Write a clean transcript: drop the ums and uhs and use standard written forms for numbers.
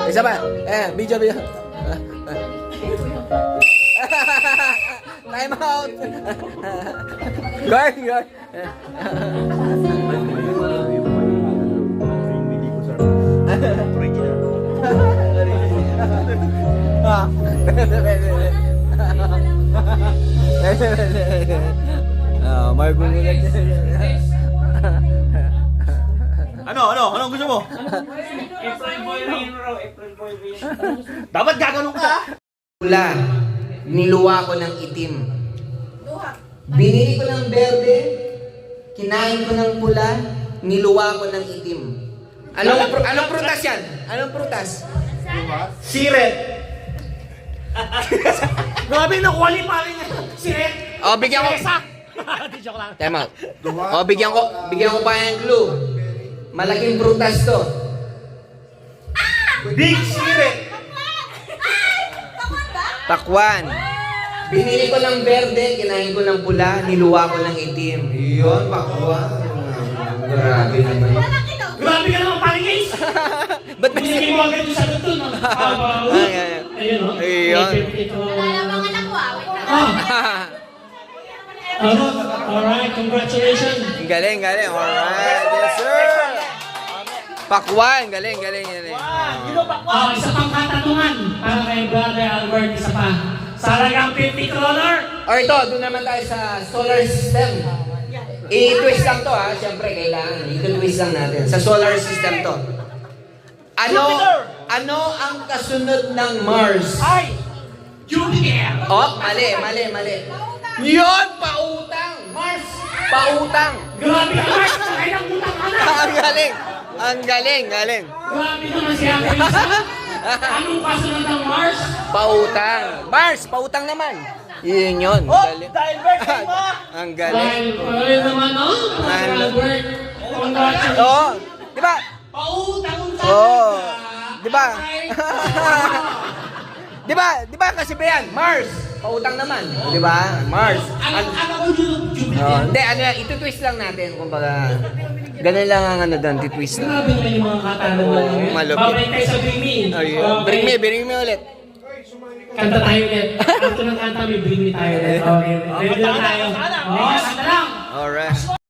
Isa pa. Video. Time out. Guard. Magugulat. Anong gusto mo? April boy rin raw, April boy rin. Dapat gaganon ka. Pula, niluwa ko ng itim. Binili ko ng berde, kinain ko ng pula, niluwa ko ng itim. Anong prutas yan? Anong prutas? Siret. Grabe, nakuha ni pare niya. Siret. Oh, bigyan ko. Di joke lang. Time out. Oh, bigyan ko pa ng clue. Malaking prutas to. Big siret. Pakwan. Binili ko ng berde, kinain ko ng pula, niluwa ko ng itim. Yun, pakwan. Grabe naman. Grabe ka naman pare guys. Ba't may Binigay mo agad yung sagot dun. Ayun o. Ayun. Alright, congratulations. Galing. Alright. Yes, sir. Pakwan. Galing. Isa pang katanungan para kay Brother Albert, isa pa. Salagang 50 kroner. O ito, doon naman tayo sa solar system. I-twist lang to ha. Siyempre, kailangan. I-twist lang natin. Sa solar system to. Ano ang kasunod ng Mars? Ay! Jupiter! Oh, mali. Yun, pautang. Mars, pautang. Grabe ka, Mars! Ay, ng utang ka na! Ang galing. Grabe naman si Ate Lisa. Anong kasunod ng Mars? Pautang. Mars, pautang naman. Yun. Galing. Dahil birthday mo! Ang galing. Dahil naman, no? Brother Albert, congratulations. Oo, di ba? Pautang-utang Oo. ka. Di ba? Ay, Di ba kasi ba yan? Mars, pautang naman. Di ba? Mars. Ano ko Jupiter? Hindi, ito-twist lang natin. Kumbaga, ganun lang ang doon, titwist lang. Grabe naman yung mga katanungan. Malupit. Babalik tayo sa Bring Me. Ayun. Bring me ulit. Kanta tayo ulit. After ng kanta, may Bring Me tayo ulit. Okay. Ready lang tayo. Oo, kanta lang. Alright.